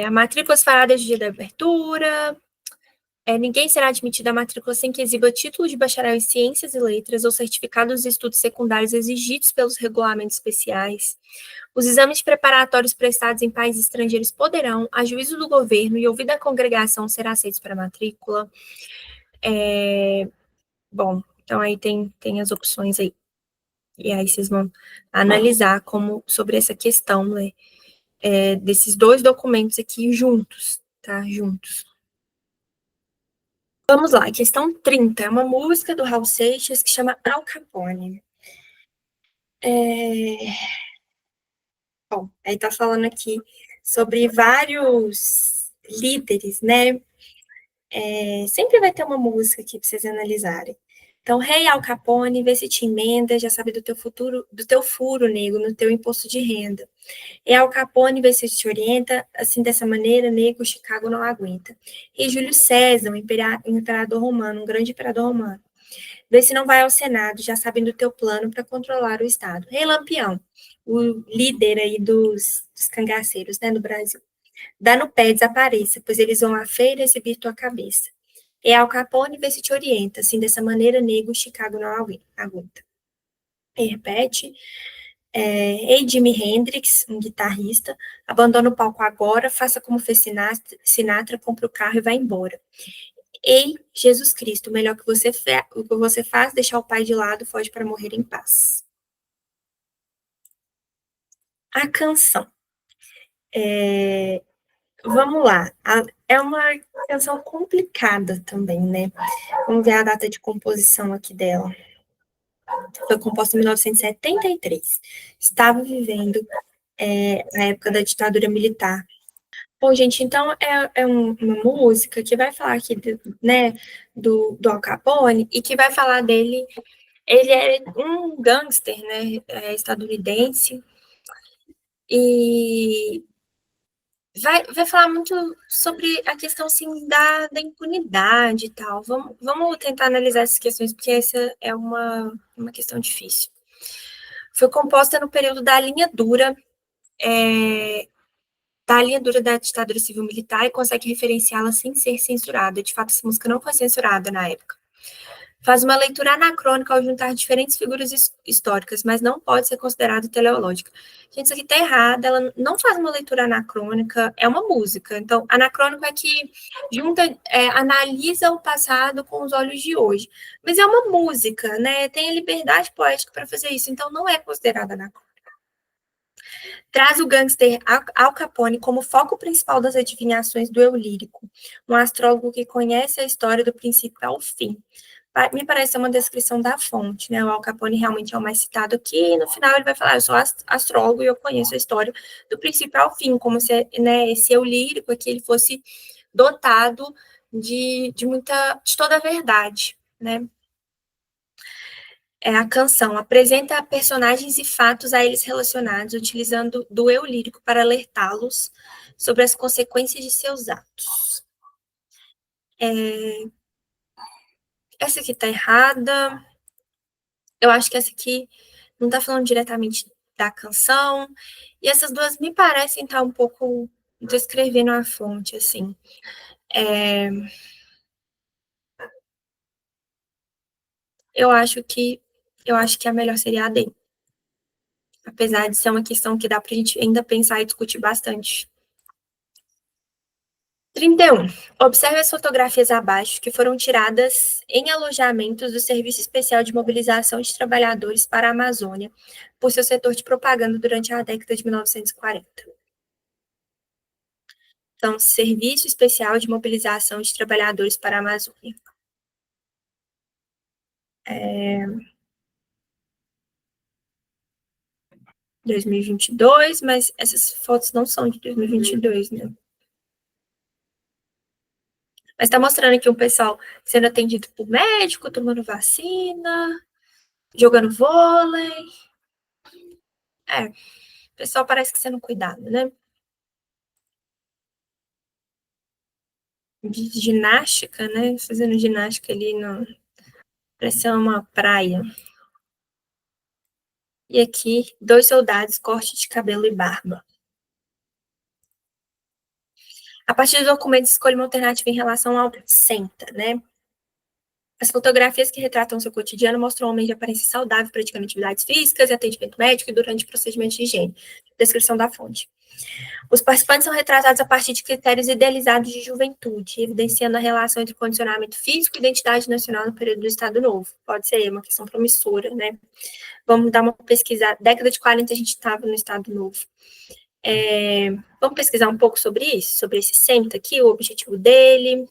A matrícula fará desde o dia da abertura. Ninguém será admitido à matrícula sem que exiba título de bacharel em ciências e letras ou certificado dos estudos secundários exigidos pelos regulamentos especiais. Os exames preparatórios prestados em países estrangeiros poderão, a juízo do governo e ouvida a congregação, ser aceitos para matrícula. Bom, então aí tem as opções aí. E aí vocês vão analisar sobre essa questão, né, desses dois documentos aqui juntos, tá? Juntos. Vamos lá, questão 30. É uma música do Raul Seixas que chama Al Capone. Bom, aí tá falando aqui sobre vários líderes, né? Sempre vai ter uma música aqui para vocês analisarem. Então, Rei Al Capone, vê se te emenda, já sabe do teu futuro, do teu furo, nego, no teu imposto de renda. E Al Capone, vê se te orienta, assim, dessa maneira, nego, Chicago não aguenta. Rei Júlio César, um imperador romano, um grande imperador romano. Vê se não vai ao Senado, já sabem do teu plano para controlar o Estado. Rei Lampião, o líder aí dos cangaceiros, né, no Brasil. Dá no pé, desapareça, pois eles vão à feira exibir tua cabeça. E Al Capone vê se te orienta, assim, dessa maneira, nego, Chicago não aguenta. E repete. Ei, Jimi Hendrix, um guitarrista, abandona o palco agora, faça como fez Sinatra, compra o carro e vai embora. Ei, Jesus Cristo, o melhor que o que você faz, deixar o pai de lado, foge para morrer em paz. A canção. Vamos lá. É uma canção complicada também, né? Vamos ver a data de composição aqui dela. Foi composta em 1973. Estava vivendo a época da ditadura militar. Bom, gente, então uma música que vai falar aqui, né, do Al Capone e que vai falar dele. Ele é um gangster, né, estadunidense, e vai falar muito sobre a questão, assim, da impunidade e tal. Vamos tentar analisar essas questões, porque essa é uma questão difícil. Foi composta no período da linha dura da ditadura civil-militar e consegue referenciá-la sem ser censurada. De fato, essa música não foi censurada na época. Faz uma leitura anacrônica ao juntar diferentes figuras históricas, mas não pode ser considerada teleológica. Gente, isso aqui está errado, ela não faz uma leitura anacrônica, é uma música. Então, anacrônico é que analisa o passado com os olhos de hoje. Mas é uma música, né? Tem a liberdade poética para fazer isso, então não é considerada anacrônica. Traz o gangster Al Capone como foco principal das adivinhações do eu lírico, um astrólogo que conhece a história do princípio ao fim. Me parece uma descrição da fonte, né? O Al Capone realmente é o mais citado aqui, e no final ele vai falar: eu sou astrólogo e eu conheço a história do princípio ao fim, como se, né, esse eu lírico aqui ele fosse dotado de toda a verdade, né? A canção apresenta personagens e fatos a eles relacionados, utilizando do eu lírico para alertá-los sobre as consequências de seus atos. Essa aqui está errada. Eu acho que essa aqui não está falando diretamente da canção. E essas duas me parecem estar um pouco descrevendo a fonte, assim. eu acho que a melhor seria a D. Apesar de ser uma questão que dá para a gente ainda pensar e discutir bastante. 31. Observe as fotografias abaixo que foram tiradas em alojamentos do Serviço Especial de Mobilização de Trabalhadores para a Amazônia, por seu setor de propaganda durante a década de 1940. Então, Serviço Especial de Mobilização de Trabalhadores para a Amazônia. 2022, mas essas fotos não são de 2022, né? Mas está mostrando aqui um pessoal sendo atendido por médico, tomando vacina, jogando vôlei. O pessoal parece que sendo cuidado, né? De ginástica, né? Fazendo ginástica ali no. Parece ser uma praia. E aqui, 2 soldados, corte de cabelo e barba. A partir do documento, escolha uma alternativa em relação ao senta, né? As fotografias que retratam seu cotidiano mostram um homem de aparência saudável, praticando atividades físicas e atendimento médico e durante procedimentos de higiene. Descrição da fonte. Os participantes são retratados a partir de critérios idealizados de juventude, evidenciando a relação entre condicionamento físico e identidade nacional no período do Estado Novo. Pode ser uma questão promissora, né? Vamos dar uma pesquisa. Década de 40 a gente estava no Estado Novo. Vamos pesquisar um pouco sobre isso, sobre esse centro aqui, o objetivo dele.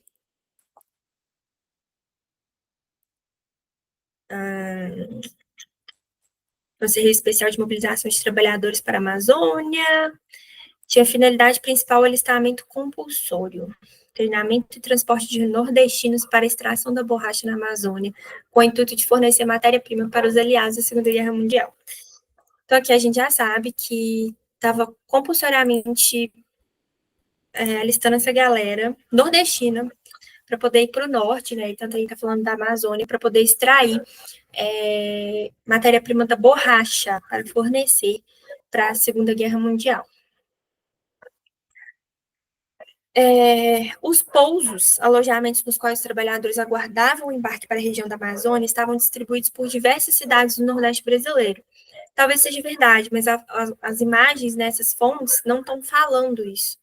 O Serviço Especial de Mobilização de Trabalhadores para a Amazônia. Tinha finalidade principal o alistamento compulsório, treinamento e transporte de nordestinos para a extração da borracha na Amazônia, com o intuito de fornecer matéria-prima para os aliados da Segunda Guerra Mundial. Então, aqui a gente já sabe que estava compulsoriamente alistando essa galera nordestina para poder ir para o norte, né? E tanto a gente está falando da Amazônia, para poder extrair matéria-prima da borracha para fornecer para a Segunda Guerra Mundial. Os pousos, alojamentos nos quais os trabalhadores aguardavam o embarque para a região da Amazônia, estavam distribuídos por diversas cidades do Nordeste brasileiro. Talvez seja verdade, mas as imagens nessas fontes não estão falando isso.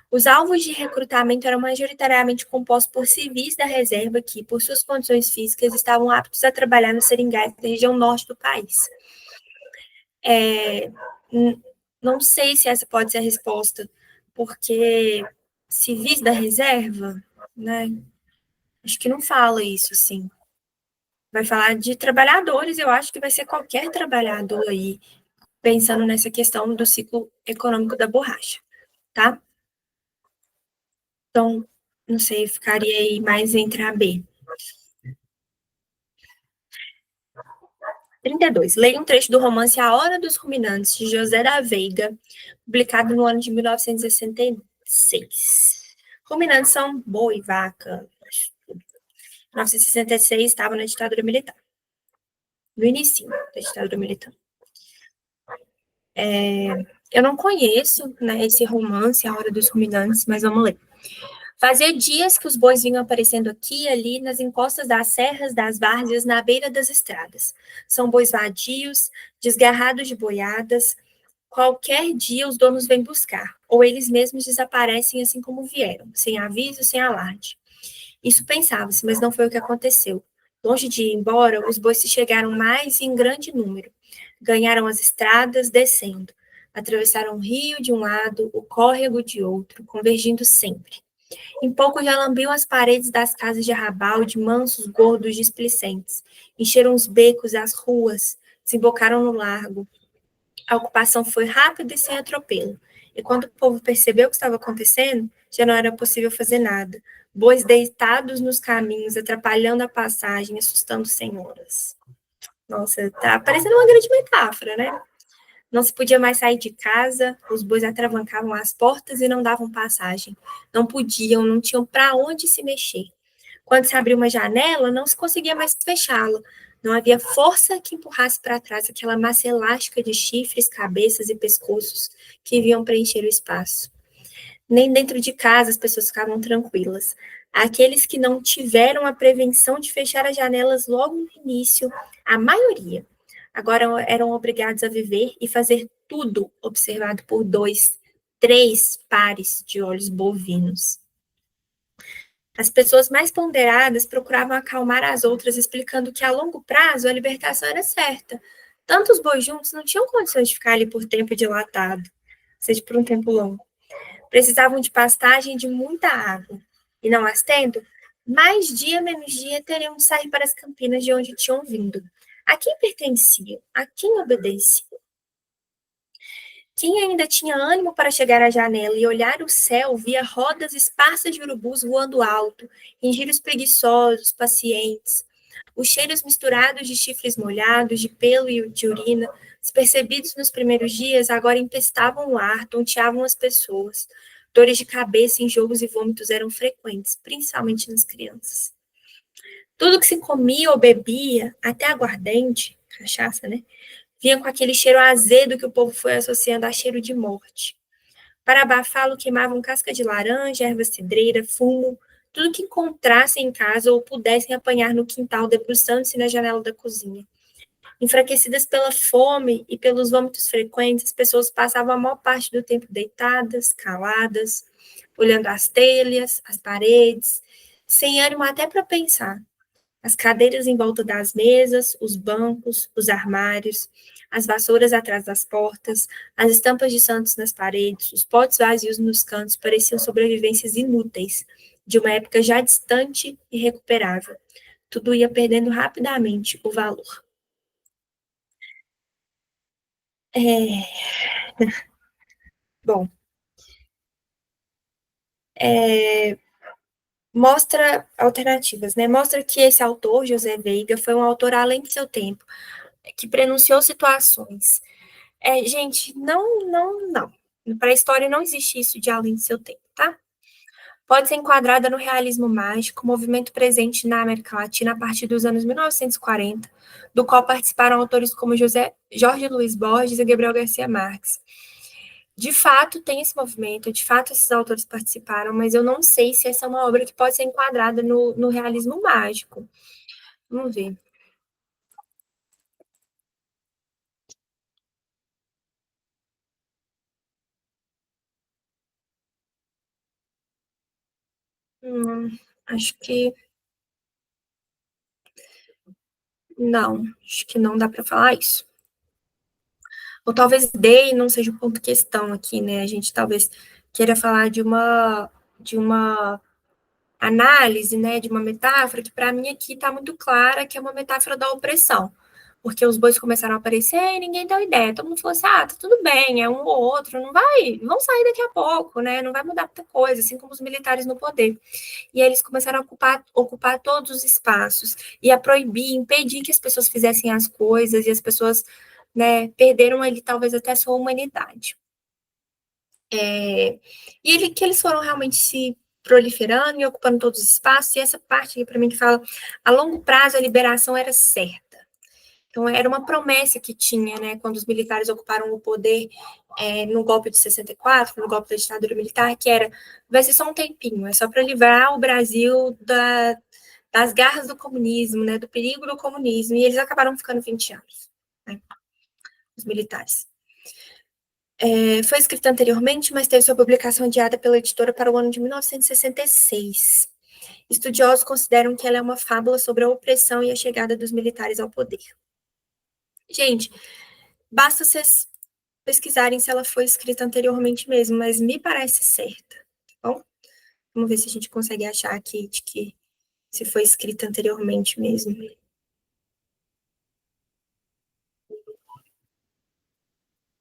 Os alvos de recrutamento eram majoritariamente compostos por civis da reserva que, por suas condições físicas, estavam aptos a trabalhar nos seringais da região norte do país. Não sei se essa pode ser a resposta, porque civis da reserva, né? Acho que não fala isso, assim. Vai falar de trabalhadores, eu acho que vai ser qualquer trabalhador aí, pensando nessa questão do ciclo econômico da borracha, tá? Então, não sei, ficaria aí mais entre a B. 32. Leia um trecho do romance A Hora dos Ruminantes, de José da Veiga, publicado no ano de 1966. Ruminantes são boi, vaca. 1966 estava na ditadura militar. No início da ditadura militar. Eu não conheço, né, esse romance, A Hora dos Ruminantes, mas vamos ler. Fazia dias que os bois vinham aparecendo aqui e ali, nas encostas das serras, das várzeas, na beira das estradas. São bois vadios, desgarrados de boiadas. Qualquer dia os donos vêm buscar, ou eles mesmos desaparecem assim como vieram, sem aviso, sem alarde. Isso pensava-se, mas não foi o que aconteceu. Longe de ir embora, os bois se chegaram mais em grande número. Ganharam as estradas, descendo. Atravessaram o rio de um lado, o córrego de outro, convergindo sempre. Em pouco já lambiam as paredes das casas de arrabal de mansos gordos displicentes. Encheram os becos e as ruas, desembocaram no largo. A ocupação foi rápida e sem atropelo. E quando o povo percebeu o que estava acontecendo, já não era possível fazer nada. Bois deitados nos caminhos, atrapalhando a passagem, assustando senhoras. Nossa, tá parecendo uma grande metáfora, né? Não se podia mais sair de casa, os bois atravancavam as portas e não davam passagem. Não podiam, não tinham para onde se mexer. Quando se abriu uma janela, não se conseguia mais fechá-la. Não havia força que empurrasse para trás aquela massa elástica de chifres, cabeças e pescoços que vinham preencher o espaço. Nem dentro de casa as pessoas ficavam tranquilas. Aqueles que não tiveram a prevenção de fechar as janelas logo no início, a maioria, agora eram obrigados a viver e fazer tudo observado por dois, três pares de olhos bovinos. As pessoas mais ponderadas procuravam acalmar as outras, explicando que a longo prazo a libertação era certa. Tanto os bois juntos não tinham condições de ficar ali por tempo dilatado, seja por um tempo longo. Precisavam de pastagem e de muita água. E não as tendo, mais dia menos dia teriam de sair para as campinas de onde tinham vindo. A quem pertenciam? A quem obedeciam? Quem ainda tinha ânimo para chegar à janela e olhar o céu via rodas esparsas de urubus voando alto, em giros preguiçosos, pacientes. Os cheiros misturados de chifres molhados, de pelo e de urina, despercebidos nos primeiros dias, agora empestavam o ar, tonteavam as pessoas. Dores de cabeça, enjoos e vômitos eram frequentes, principalmente nas crianças. Tudo que se comia ou bebia, até aguardente, cachaça, né? Vinha com aquele cheiro azedo que o povo foi associando a cheiro de morte. Para abafá-lo, queimavam casca de laranja, erva cidreira, fumo, tudo que encontrassem em casa ou pudessem apanhar no quintal, debruçando-se na janela da cozinha. Enfraquecidas pela fome e pelos vômitos frequentes, as pessoas passavam a maior parte do tempo deitadas, caladas, olhando as telhas, as paredes, sem ânimo até para pensar. As cadeiras em volta das mesas, os bancos, os armários, as vassouras atrás das portas, as estampas de santos nas paredes, os potes vazios nos cantos pareciam sobrevivências inúteis, de uma época já distante e recuperável. Tudo ia perdendo rapidamente o valor. É, bom, é, mostra alternativas, né? Mostra que esse autor, José Veiga, foi um autor além de seu tempo, que prenunciou situações. Gente, não. Para a história não existe isso de além do seu tempo, tá? Pode ser enquadrada no realismo mágico, movimento presente na América Latina a partir dos anos 1940, do qual participaram autores como Jorge Luiz Borges e Gabriel Garcia Marques. De fato, tem esse movimento, de fato, esses autores participaram, mas eu não sei se essa é uma obra que pode ser enquadrada no realismo mágico. Vamos ver. Acho que não, acho que não dá para falar isso. Ou talvez dê e não seja o ponto questão aqui, né? A gente talvez queira falar de uma análise, né, de uma metáfora que para mim aqui está muito clara que é uma metáfora da opressão. Porque os bois começaram a aparecer e ninguém deu ideia. Todo mundo falou assim: ah, tá tudo bem, é um ou outro, não vai, vão sair daqui a pouco, né? Não vai mudar muita coisa, assim como os militares no poder. E aí eles começaram a ocupar todos os espaços e a proibir, impedir que as pessoas fizessem as coisas e as pessoas, né, perderam ali talvez até a sua humanidade. Que eles foram realmente se proliferando e ocupando todos os espaços, e essa parte para mim que fala a longo prazo a liberação era certa. Então, era uma promessa que tinha, né, quando os militares ocuparam o poder no golpe de 64, no golpe da ditadura militar, que era, vai ser só um tempinho, é só para livrar o Brasil das garras do comunismo, né, do perigo do comunismo, e eles acabaram ficando 20 anos, né, os militares. Foi escrita anteriormente, mas teve sua publicação adiada pela editora para o ano de 1966. Estudiosos consideram que ela é uma fábula sobre a opressão e a chegada dos militares ao poder. Gente, basta vocês pesquisarem se ela foi escrita anteriormente mesmo, mas me parece certa, tá bom? Vamos ver se a gente consegue achar aqui de que se foi escrita anteriormente mesmo.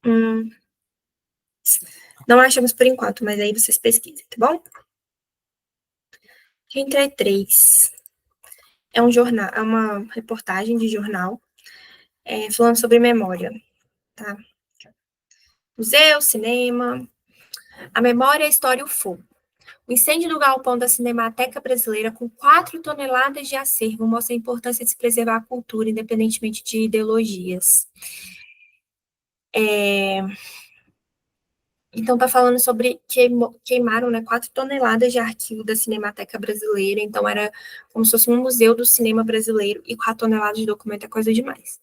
Hum, não achamos por enquanto, mas aí vocês pesquisem, tá bom? Entre três. É um jornal, é uma reportagem de jornal falando sobre memória, tá? Museu, cinema, a memória, a história e o fogo. O incêndio do galpão da Cinemateca Brasileira, com 4 toneladas de acervo, mostra a importância de se preservar a cultura, independentemente de ideologias. Então, está falando sobre queimaram, né, 4 toneladas de arquivo da Cinemateca Brasileira. Então, era como se fosse um museu do cinema brasileiro, e 4 toneladas de documento é coisa demais.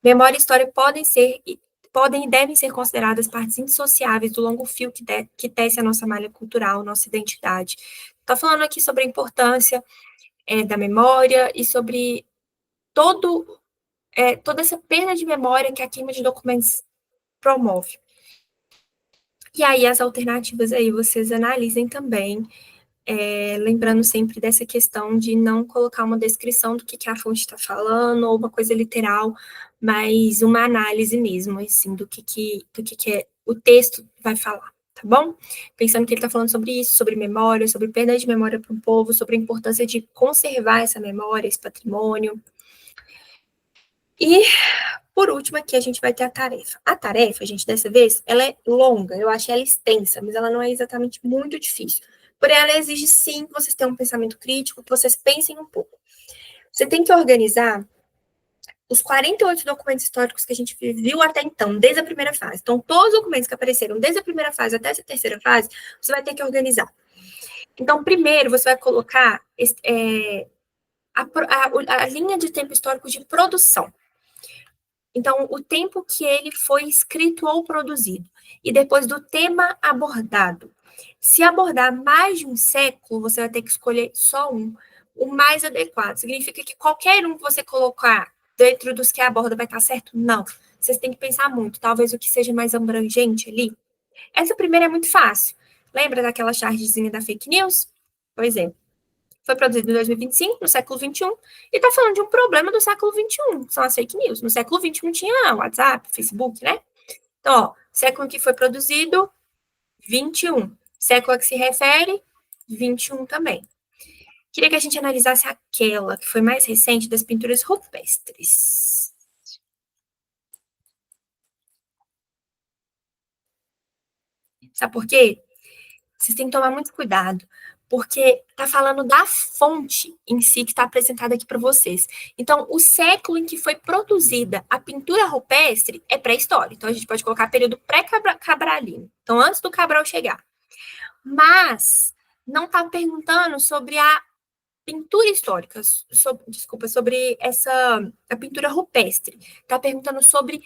Memória e história podem e devem ser consideradas partes indissociáveis do longo fio que tece a nossa malha cultural, nossa identidade. Está falando aqui sobre a importância da memória e sobre toda essa perda de memória que a queima de documentos promove. E aí, as alternativas aí vocês analisem também, lembrando sempre dessa questão de não colocar uma descrição do que a fonte está falando, ou uma coisa literal, mas uma análise mesmo, assim, do que o texto vai falar, tá bom? Pensando que ele está falando sobre isso, sobre memória, sobre perda de memória para o povo, sobre a importância de conservar essa memória, esse patrimônio. E, por último, aqui a gente vai ter a tarefa. A tarefa, gente, dessa vez, ela é longa, eu acho ela extensa, mas ela não é exatamente muito difícil. Porém, ela exige, sim, que vocês tenham um pensamento crítico, que vocês pensem um pouco. Você tem que organizar os 48 documentos históricos que a gente viu até então, desde a primeira fase. Então, todos os documentos que apareceram desde a primeira fase até essa terceira fase, você vai ter que organizar. Então, primeiro, você vai colocar a linha de tempo histórico de produção. Então, o tempo que ele foi escrito ou produzido. E depois do tema abordado. Se abordar mais de um século, você vai ter que escolher só um, o mais adequado. Significa que qualquer um que você colocar dentro dos que aborda vai estar certo? Não. Vocês têm que pensar muito. Talvez o que seja mais abrangente ali. Essa primeira é muito fácil. Lembra daquela chargezinha da fake news? Pois é. Foi produzido em 2025, no século XXI, e está falando de um problema do século XXI, que são as fake news. No século XX não tinha WhatsApp, Facebook, né? Então, ó, século que foi produzido, 21. Século a que se refere, 21 também. Queria que a gente analisasse aquela que foi mais recente das pinturas rupestres. Sabe por quê? Vocês têm que tomar muito cuidado, porque está falando da fonte em si que está apresentada aqui para vocês. Então, o século em que foi produzida a pintura rupestre é pré-história. Então, a gente pode colocar período pré-cabralino. Então, antes do Cabral chegar. Mas não está perguntando sobre a pintura histórica, sobre a pintura rupestre. Está perguntando sobre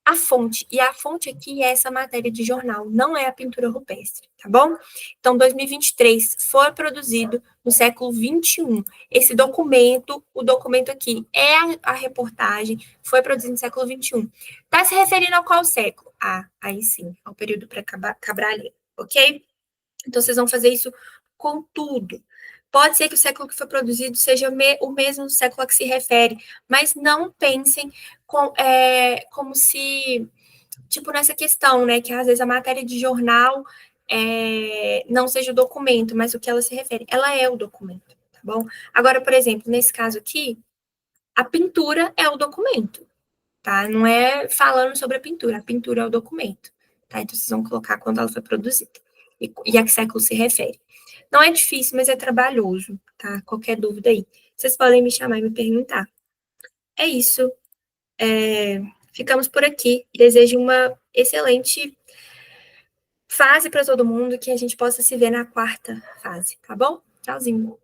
a fonte, e a fonte aqui é essa matéria de jornal, não é a pintura rupestre, tá bom? Então, 2023 foi produzido no século 21. Esse documento, o documento aqui é a reportagem, foi produzido no século 21. Está se referindo ao qual século? Ah, aí sim, ao período pré-cabralino, ok? Então, vocês vão fazer isso com tudo. Pode ser que o século que foi produzido seja o mesmo século a que se refere, mas não pensem como se, tipo, nessa questão, né, que às vezes a matéria de jornal não seja o documento, mas o que ela se refere, ela é o documento, tá bom? Agora, por exemplo, nesse caso aqui, a pintura é o documento, tá? Não é falando sobre a pintura é o documento, tá? Então, vocês vão colocar quando ela foi produzida e a que século se refere. Não é difícil, mas é trabalhoso, tá? Qualquer dúvida aí, vocês podem me chamar e me perguntar. É isso. Ficamos por aqui. Desejo uma excelente fase para todo mundo, que a gente possa se ver na quarta fase, tá bom? Tchauzinho.